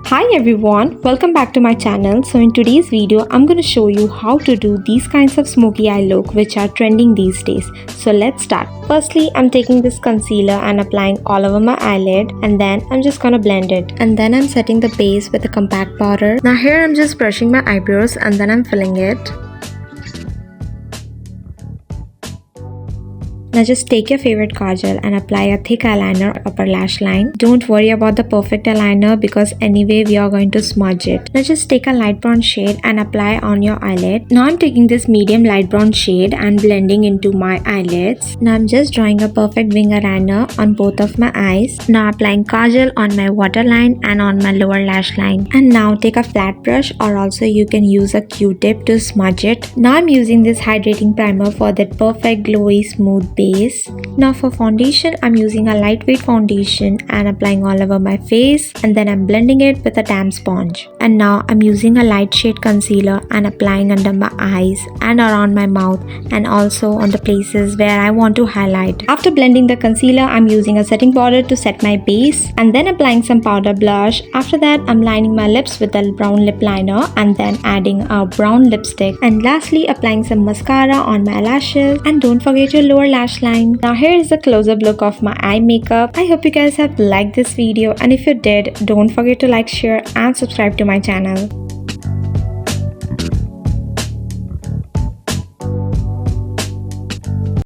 Hi everyone, welcome back to my channel. So in today's video, I'm going to show you how to do these kinds of smoky eye look which are trending these days. So let's start. Firstly, I'm taking this concealer and applying all over my eyelid, and then I'm just gonna blend it. And then I'm setting the base with a compact powder. Now here I'm just brushing my eyebrows and then I'm filling it. Now just take your favorite kajal and apply a thick eyeliner upper lash line. Don't worry about the perfect eyeliner because anyway we are going to smudge it. Now just take a light brown shade and apply on your eyelid. Now I'm taking this medium light brown shade and blending into my eyelids. Now I'm just drawing a perfect wing eyeliner on both of my eyes. Now applying kajal on my waterline and on my lower lash line. And now take a flat brush, or also you can use a Q-tip to smudge it. Now I'm using this hydrating primer for that perfect glowy smooth base. Now for foundation, I'm using a lightweight foundation and applying all over my face, and then I'm blending it with a damp sponge. And now I'm using a light shade concealer and applying under my eyes and around my mouth, and also on the places where I want to highlight. After blending the concealer, I'm using a setting powder to set my base and then applying some powder blush. After that, I'm lining my lips with a brown lip liner and then adding a brown lipstick, and lastly applying some mascara on my lashes, and don't forget your lower lash line. Now here is a close-up look of my eye makeup. I hope you guys have liked this video, and if you did, don't forget to like, share and subscribe to my channel.